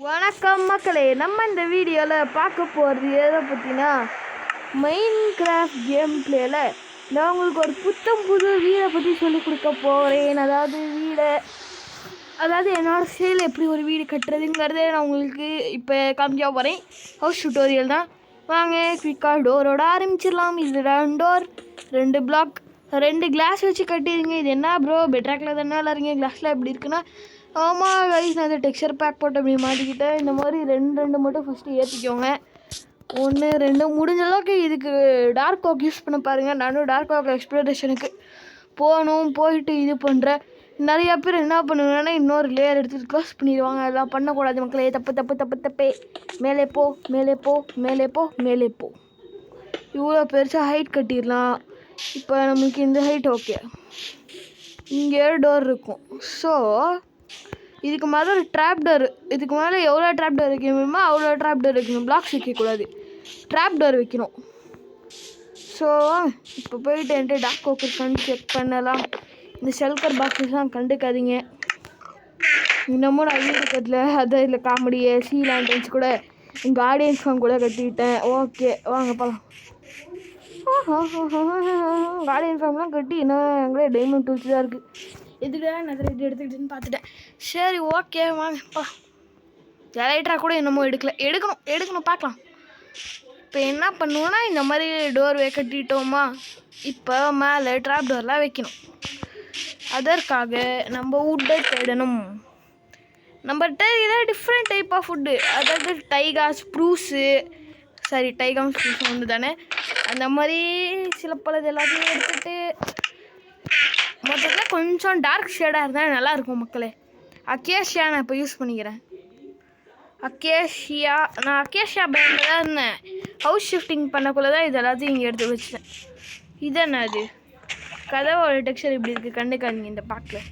வணக்கம் மக்களே, நம்ம இந்த வீடியோவில் பார்க்க போகிறது எதை பற்றினா மைன்கிராஃப்ட் கேம் பிளேயில் நான் உங்களுக்கு ஒரு புது வீடை பற்றி சொல்லிக் கொடுக்க போகிறேன். அதாவது என்னோடய ஸ்டைலில் எப்படி ஒரு வீடு கட்டுறதுங்கிறத நான் உங்களுக்கு இப்போ காமிக்க போகிறேன். ஹவுஸ் டியூட்டோரியல் தான். வாங்க குயிக்காக டோரோட ஆரம்பிச்சிடலாம். இது 2 டோர் 2 பிளாக் 2 கிளாஸ் வச்சு கட்டிடுங்க. இது என்ன ப்ரோ பெட்ராக்கில் தானே விளாட்றீங்க, கிளாஸில் எப்படி இருக்குன்னா ஆமாம் கைஸ், நான் இந்த டெக்ஸ்சர் பேக் போட்டு அப்படி மாட்டிக்கிட்டேன். இந்த மாதிரி 2 மட்டும் ஃபஸ்ட்டு ஏற்றிக்கோங்க. 1 2 முடிஞ்ச அளவுக்கு இதுக்கு டார்க் ஓக் யூஸ் பண்ண பாருங்கள். நானும் டார்க் ஓக் எக்ஸ்ப்ளோரேஷனுக்கு போயிட்டு இது பண்ணுறேன். நிறையா பேர் என்ன பண்ணுவாங்கன்னா இன்னொரு லேயர் எடுத்துகிட்டு க்ளோஸ் பண்ணிடுவாங்க. அதெல்லாம் பண்ணக்கூடாது மக்களே, தப்பே. மேலே போ. இவ்வளோ பெருசாக ஹைட் கட்டிடலாம். இப்போ நமக்கு இந்த ஹைட் ஓகே. இங்கே டோர் இருக்கும். ஸோ இதுக்கு மேலே ஒரு ட்ராப் டோர், இதுக்கு மேலே எவ்வளோ ட்ராப் டோர் வைக்க முடியுமோ அவ்வளோ ட்ராப் டோர் வைக்கணும். பிளாக்ஸ் வைக்கக்கூடாது, ட்ராப் டோர் வைக்கணும். ஸோ இப்போ போயிட்டு என்கிட்ட டாக் ஓக் இருக்கான்னு செக் பண்ணலாம். இந்த ஷெல்கர் பாக்ஸஸ்லாம் கண்டுக்காதீங்க. இன்னமும் நான் வீடு கட்டல, அதை இல்லை காமெடியை சீ லேண்டன்ஸ் கூட கார்டியன்ஸ் ஃபார்ம் கூட கட்டிக்கிட்டேன். ஓகே வாங்க போகலாம். கார்டியன் ஃபார்ம்லாம் கட்டி இன்னும் எங்களே டைமண்ட் டூல்ஸ் தான் இருக்குது. எதுக்கு நிறைய இது எடுத்துக்கிட்டுன்னு பார்த்துட்டேன். சரி ஓகே வாங்கப்பா. எலைட்ரா கூட என்னமோ எடுக்கணும் பார்க்கலாம். இப்போ என்ன பண்ணுவோன்னா இந்த மாதிரி டோர்வே கட்டிட்டோமா, இப்போ மேலே ட்ராப் டோர்லாம் வைக்கணும். அதற்காக நம்ம வுட்டை தேடணும். நம்மகிட்ட ஏதாவது டிஃப்ரெண்ட் டைப் ஆஃப் ஃபுட்டு, அதாவது டைகாஸ் ப்ரூஸு ஒன்று தானே, அந்த மாதிரி சில பழது எல்லாத்தையும் எடுத்துகிட்டு மொத்தத்தில் கொஞ்சம் டார்க் ஷேடாக இருந்தால் நல்லாயிருக்கும் மக்களே. அக்கேஷியா நான் இப்போ யூஸ் பண்ணிக்கிறேன். நான் அக்கேஷியா பிராண்டில் தான் இருந்தேன். ஹவுஸ் ஷிஃப்டிங் பண்ணக்குள்ளே தான் இது எல்லாத்தையும் இங்கே எடுத்து வச்சிட்டேன். இது என்ன அது, கதவோட டெக்ஸ்சர் இப்படி இருக்குது, கண்டுக்காதீங்க இந்த பேக்கில்.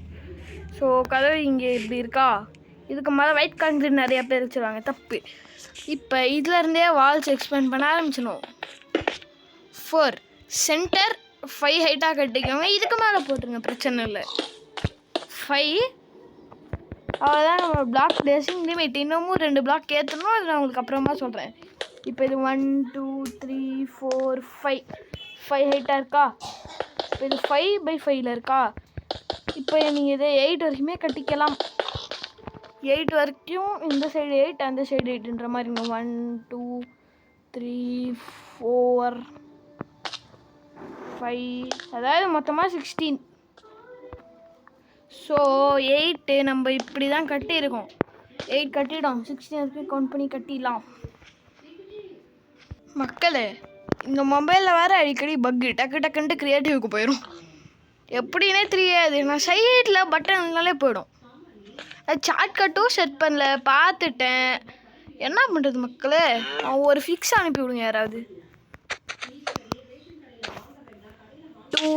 ஸோ கதவு இங்கே இப்படி இருக்கா, இதுக்கு மேலே ஒயிட் கான்கிரீட் நிறையா பேர் வச்சுருவாங்க, தப்பு. இப்போ இதுலேருந்தே வால்ஸ் எக்ஸ்பேண்ட் பண்ண ஆரம்பிச்சிடும். 4 சென்டர் 5 ஹைட்டாக கட்டிக்கோங்க. இதுக்கு மேலே போட்டுருங்க, பிரச்சனை இல்லை. 5 அவ்வளோதான் நம்ம பிளாக் டேசிங் லிமிட். இன்னமும் 2 பிளாக் ஏற்றணும், அது நான் உங்களுக்கு அப்புறமா சொல்கிறேன். இப்போ இது 1 2 3 4 5 ஹைட்டாக இருக்கா. இப்போ இது 5x5 இருக்கா. இப்போ நீங்கள் இதை 8 வரைக்குமே கட்டிக்கலாம். 8 வரைக்கும் இந்த சைடு 8 அந்த சைடு 8ன்ற மாதிரி 1 2 3 4 5, அதாவது மொத்தமாக 16. ஸோ 8 நம்ம இப்படி தான் கட்டியிருக்கோம். 8 கட்டிடும், 16 வரைக்கும் கவுண்ட் பண்ணி கட்டிடலாம். மக்களே, இந்த மொபைலில் வேறு அடிக்கடி பக்கு டக்குன்ட்டு க்ரியேட்டிவ்க்கு போயிடும். எப்படின்னே தெரியாது. நான் சைடில் பட்டன்னாலே போயிடும். அது ஷார்ட்கட்டும் செட் பண்ணல, பார்த்துட்டேன். என்ன பண்ணுறது மக்களே, ஒரு ஃபிக்ஸ் அனுப்பி விடுங்க யாராவது. 2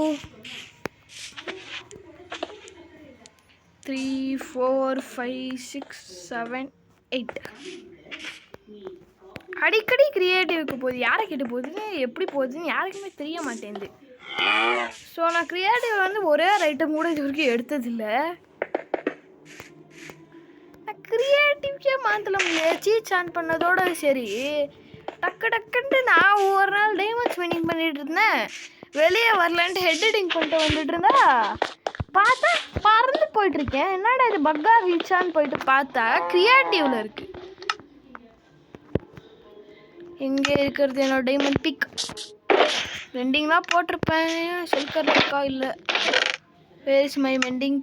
3 4 5 6 7 8 அடிக்கடி க்ரியேட்டிவ்க்கு போகுது. யாரை கேட்டு போகுதுன்னு, எப்படி போகுதுன்னு யாருக்குமே தெரிய மாட்டேங்குது. ஸோ நான் க்ரியேட்டிவ் வந்து ஒரே ஒரு ஐட்டம் கூட இது வரைக்கும் எடுத்ததில்லை. நான் க்ரியேட்டிவ்க்கே மாற்றல முடியாது. சீட் ஆன் பண்ணதோட சரி, டக்குன்ட்டு நான் ஒவ்வொரு நாள் டைமண்ட்ஸ் வின்னிங் பண்ணிட்டு இருந்தேன். வெளியே வரலான்ட்டு ஹெட்டிங் பண்ணிட்டு வந்துட்டு இருந்தா பார்த்தா பறந்து போயிட்டுருக்கேன். என்னடா இது பக்கா ரீச்சான்னு போயிட்டு பார்த்தா க்ரியேட்டிவில் இருக்குது. எங்கே இருக்கிறது என்னோட டைமண்ட் பிக்? வெண்டிங் தான் போட்டிருப்பேன், ஷெல்கர் இருக்கா இல்லை. வேர் இஸ் மை வெண்டிங்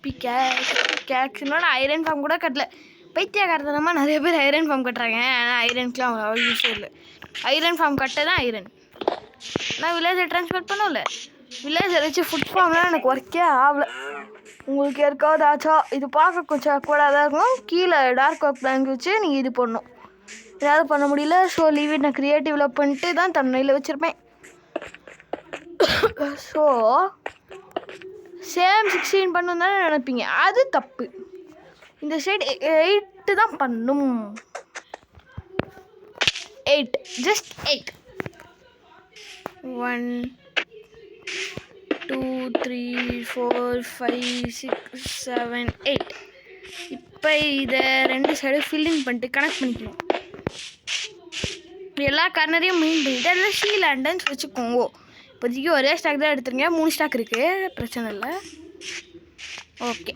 பிக்காக்ஸ்னோட ஐரன் ஃபார்ம் கூட கட்டல. பைத்தியக்காரத்தனமாக நிறைய பேர் ஐரன் ஃபார்ம் கட்டுறாங்க. ஆனால் ஐரனுக்குலாம் அவ்வளோ யூஸே இல்லை. ஐரன் ஃபார்ம் கட்ட தான் ஐரன். நான் வில்லேஜை ட்ரான்ஸ்ஃபர் பண்ணல, வில்லேஜை வச்சு ஃபுட் ஃபார்ம்லாம் எனக்கு ஒர்க்கே ஆகலை. உங்களுக்கு யாருக்காவது ஆச்சா? இது பார்க்க கொஞ்சம் அக்வர்டாக இருக்கும். கீழே டார்க் ஒர்க் பிளாங்க் வச்சு நீங்கள் இது பண்ணணும். ஏதாவது பண்ண முடியல. ஸோ லீவ் நான் க்ரியேட்டிவில் பண்ணிட்டு தான் தன்னையில் வச்சுருப்பேன். ஸோ சேம் 16 பண்ணணும் தானே நினைப்பீங்க, அது தப்பு. இந்த சைடு 8 தான் பண்ணும். 8 ஜஸ்ட் 8 1 2 3 4 5 6 7 8. இப்போ இதை 2 சைடு ஃபில்லிங் பண்ணிட்டு கனெக்ட் பண்ணிக்கணும். எல்லா கார்னரையும் மெயின் பண்ணிவிட்டு அதில் ஷீ லேண்டன்ஸ் வச்சுக்கோங்க. இப்போதைக்கு ஒரே ஸ்டாக் தான் எடுத்துருங்க, 3 ஸ்டாக் இருக்குது, பிரச்சனை இல்லை. ஓகே,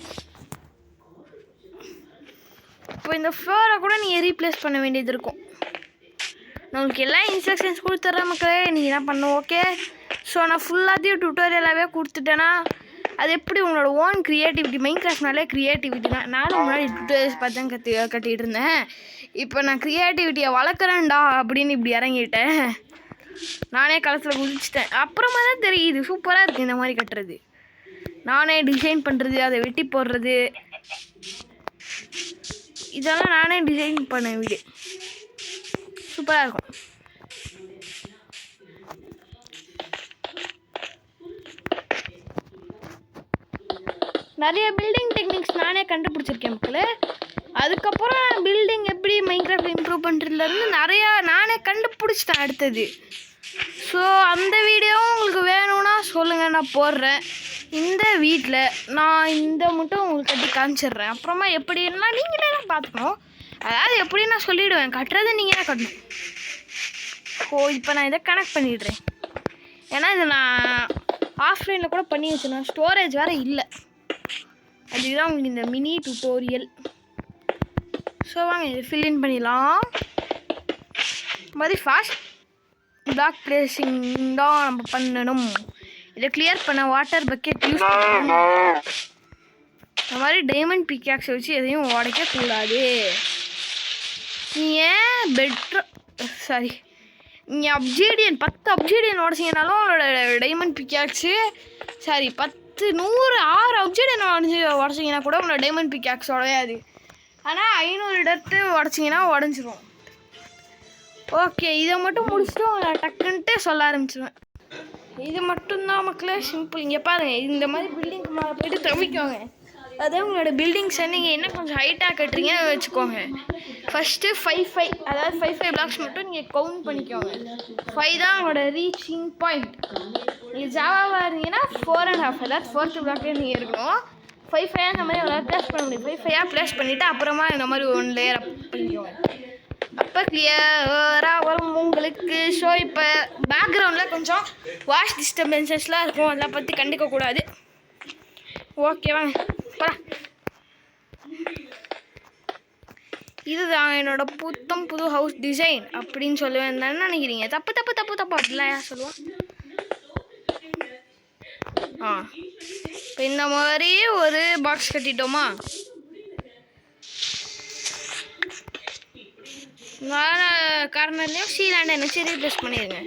இப்போ இந்த ஃப்ளோரை கூட நீங்கள் ரீப்ளேஸ் பண்ண வேண்டியது இருக்கும். நான் உங்களுக்கு எல்லா இன்ஸ்ட்ரக்ஷன்ஸ் கொடுத்துட்றேன் மக்களே, நீங்கள் என்ன பண்ணணும். ஓகே, ஸோ நான் ஃபுல்லாத்தையும் டுட்டோரியலாகவே கொடுத்துட்டேன்னா அது எப்படி உங்களோட ஓன் க்ரியேட்டிவிட்டி. மைன்கிராஃப்ட்னாலே க்ரியேட்டிவிட்டி தான். நானும் முன்னாடி டுட்டோரியல்ஸ் பார்த்து கட்டிகிட்டு இருந்தேன். இப்போ நான் க்ரியேட்டிவிட்டியை வளர்க்குறேன்டா அப்படின்னு இப்படி இறங்கிட்டேன். நானே களத்தில் குதிச்சிட்டேன். அப்புறமா தான் தெரியுது சூப்பராக இருக்குது இந்த மாதிரி கட்டுறது. நானே டிசைன் பண்ணுறது, அதை வெட்டி போடுறது, இதெல்லாம் நானே டிசைன் பண்ண வீடு சூப்பராக இருக்கும். நிறைய பில்டிங் டெக்னிக்ஸ் நானே கண்டுபிடிச்சிருக்கேன் மக்களே. அதுக்கப்புறம் பில்டிங் எப்படி மைன்கிராஃப்ட் இம்ப்ரூவ் பண்ணுறதுலேருந்து நிறையா நானே கண்டுபிடிச்சிட்டேன் அடுத்தது. ஸோ அந்த வீடியோவும் உங்களுக்கு வேணும்னா சொல்லுங்கள், நான் போடுறேன். இந்த வீட்டில் நான் இந்த மட்டும் உங்களுக்கு கட்டி காமிச்சிடுறேன். அப்புறமா எப்படின்னா நீங்களே தான் பார்த்துக்கணும். அதாவது எப்படி நான் சொல்லிவிடுவேன், கட்டுறது நீங்கள் தான் கட்டணும். ஓ, இப்போ நான் இதை கனெக்ட் பண்ணிடுறேன். ஏன்னா இது நான் ஆஃப்லைனில் கூட பண்ணி வச்சுருந்தேன், ஸ்டோரேஜ் வேறு இல்லை. அதுதான் உங்களுக்கு இந்த மினி டுட்டோரியல். ஸோ வாங்க இதை ஃபில்லின் பண்ணிடலாம். இது மாதிரி ஃபாஸ்ட் பிளாக் பிளேசிங் தான் நம்ம பண்ணணும். இதை கிளியர் பண்ண வாட்டர் பக்கெட் யூஸ் பண்ணணும். இந்த மாதிரி டைமண்ட் பிக்காக்ஸ் வச்சு எதையும் உடைக்கக்கூடாது. நீங்கள் நீங்கள் அப்ஜீடியன் 10 அப்ஜீடியன் உடச்சிங்கனாலும் உங்களோட டைமண்ட் பிக்காக்ஸு 10 100 6 அப்ஜீடியன் உடச்சிங்கன்னா கூட உங்களோட டைமண்ட் பிக்காக்ஸ் உடையாது. ஆனால் 500 இடத்து உடச்சிங்கன்னா உடஞ்சிரும். ஓகே, இதை மட்டும் முடிச்சுட்டு உங்களை டக்குன்ட்டு சொல்ல ஆரம்பிச்சிடுவேன். இது மட்டும்தான் மக்களே, சிம்பிள். இங்கே பாருங்கள், இந்த மாதிரி பில்டிங்க்கு மேலே போய்ட்டு தவிக்கோங்க. அதே உங்களோட பில்டிங்ஸை நீங்கள் என்ன கொஞ்சம் ஹைட்டாக கட்டுறீங்கன்னு வச்சுக்கோங்க. ஃபஸ்ட்டு 5 அதாவது 5 பிளாக்ஸ் மட்டும் நீங்கள் கவுண்ட் பண்ணிக்கோங்க. 5 தான் உங்களோட ரீச்சிங் பாயிண்ட். நீங்கள் ஜாவாவாக இருந்தீங்கன்னா 4.5 அதாவது 4th பிளாக்கே நீங்கள் இருக்கணும். 5 அந்த மாதிரி உங்களால் ப்ளேஸ் பண்ண முடியும். 5 ப்ளேஸ் பண்ணிவிட்டு அப்புறமா இந்த மாதிரி 1 லேயர் பண்ணிக்கோங்க. அப்போ கிளியராக வரும் உங்களுக்கு. ஸோ இப்போ பேக்ரவுண்டில் கொஞ்சம் வாய்ஸ் டிஸ்டர்பன்சஸ்லாம் இருக்கும், அதெல்லாம் பற்றி கண்டுக்கக்கூடாது. ஓகேவாங்க, போகலாம். இதுதான் என்னோட புது ஹவுஸ் டிசைன் அப்படின்னு சொல்லுவேன் தானே நினைக்கிறீங்க. தப்பு அப்படிலாம் ஏன் சொல்லுவோம். இப்போ இந்த மாதிரி ஒரு பாக்ஸ் கட்டிட்டோமா. கார்னர்லேயும் சீலாண்டை வச்சு ரீப்ளேஸ் பண்ணிடுங்க.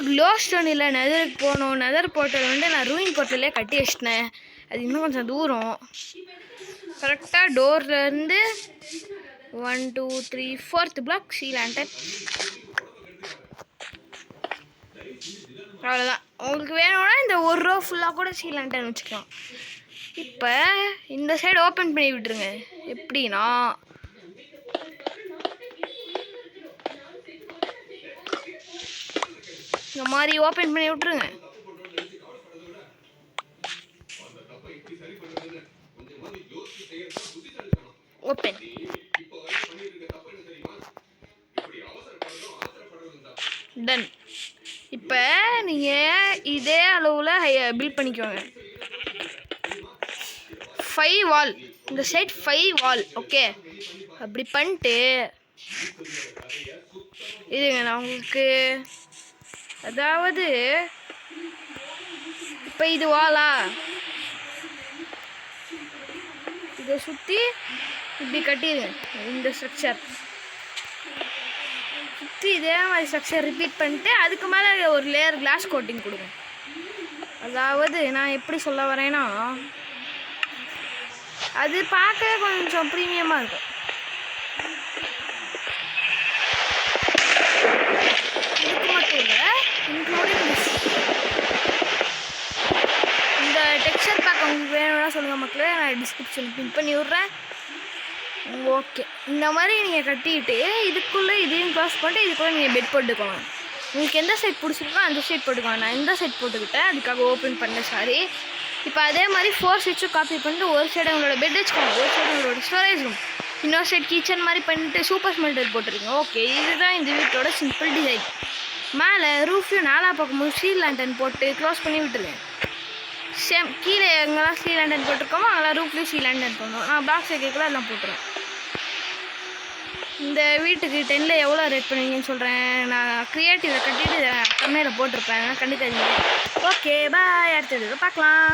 க்ளோ ஸ்டோன் இல்லை, நெதருக்கு போகணும். நெதர் போர்ட்டல் நான் ரூயின் போர்ட்டலே கட்டி வச்சிட்டேன். அது இன்னும் கொஞ்சம் தூரம். கரெக்டாக டோர்லேருந்து 1 2 3 4th பிளாக் சீலாண்டை. அவ்வளோதான். உங்களுக்கு வேணும்னா இந்த ஒரு ரோ ஃபுல்லாக கூட சீலாண்டன்னு வச்சுக்கலாம். இப்போ இந்த சைடு ஓப்பன் பண்ணி விட்டுருங்க. எப்படின்னா இந்த மாதிரி ஓப்பன் பண்ணி விட்டுருங்க. ஓப்பன். டன். இப்போ நீங்கள் இதே அளவில் பில்ட் பண்ணிக்கோங்க. 5 வால், இந்த சைட் 5 வால். ஓகே, அப்படி பண்ணிட்டு இதுங்க நான் உங்களுக்கு, அதாவது இப்போ இது வாலா, இதை சுற்றி இப்படி கட்டிடுங்க. இந்த ஸ்ட்ரக்சர் சுற்றி இதே மாதிரி ஸ்ட்ரக்சர் ரிப்பீட் பண்ணிட்டு அதுக்கு மேலே ஒரு லேயர் கிளாஸ் கோட்டிங் கொடுங்க. அதாவது நான் எப்படி சொல்ல வரேன்னா, அது பார்க்கவே கொஞ்சம் ப்ரீமியமாக இருக்கும். இதுக்கு மட்டும் இல்லை, இன்க்ளூடிங் இந்த டெக்ஸ்சர் பேக் உங்களுக்கு வேணும்னா சொல்லுங்கள் மக்களே, நான் டிஸ்கிரிப்ஷன் பின் பண்ணி விட்றேன். ஓகே, இந்த மாதிரி நீங்கள் கட்டிட்டு இதுக்குள்ளே இதையும் க்ளாஸ் பண்ணிட்டு இதுக்குள்ளே நீங்கள் பெட் போட்டுக்கோங்க. உங்களுக்கு எந்த சைட் பிடிச்சிருக்கோ அந்த சைட் போட்டுக்கோங்க. நான் இந்த சைட் போட்டுக்கிட்டேன், அதுக்காக ஓப்பன் பண்ணேன். சாரி. இப்போ அதே மாதிரி 4 ஸ்விட்சும் காப்பி பண்ணிட்டு ஒரு சைடு உங்களோட பெட் வச்சுக்கோங்க, ஒரு சைடு உங்களோட ஸ்டோரேஜ் ரூம், இன்னொரு சைடு கிச்சன் மாதிரி பண்ணிட்டு சூப்பர் ஸ்மெல்டர் போட்டிருக்கீங்க. ஓகே, இதுதான் இந்த வீட்டோட சிம்பிள் டிசைன். மேலே ரூஃபையும் 4 பக்கமும் ஸ்டீல் லேண்டன் போட்டு க்ளோஸ் பண்ணி விட்டுருங்க. சேம் கீழே எங்கெல்லாம் ஸ்டீல் லேண்டன் போட்டிருக்கோமோ அங்கெல்லாம் ரூஃப்லேயும் ஸ்டீல் லேண்டன் போடணும். நான் பாக்ஸ் வைக்கக்குள்ள எல்லாம் போட்டுருவேன். இந்த வீட்டுக்கு 10ல் எவ்வளோ ரேட் பண்ணுவீங்கன்னு சொல்கிறேன். நான் க்ரியேட்டிவில் கட்டிட்டு கம்மியில் போட்டிருப்பேன், கண்டிப்பாக. ஓகே பாய், அடுத்த வீடியோவில் பார்க்கலாம்.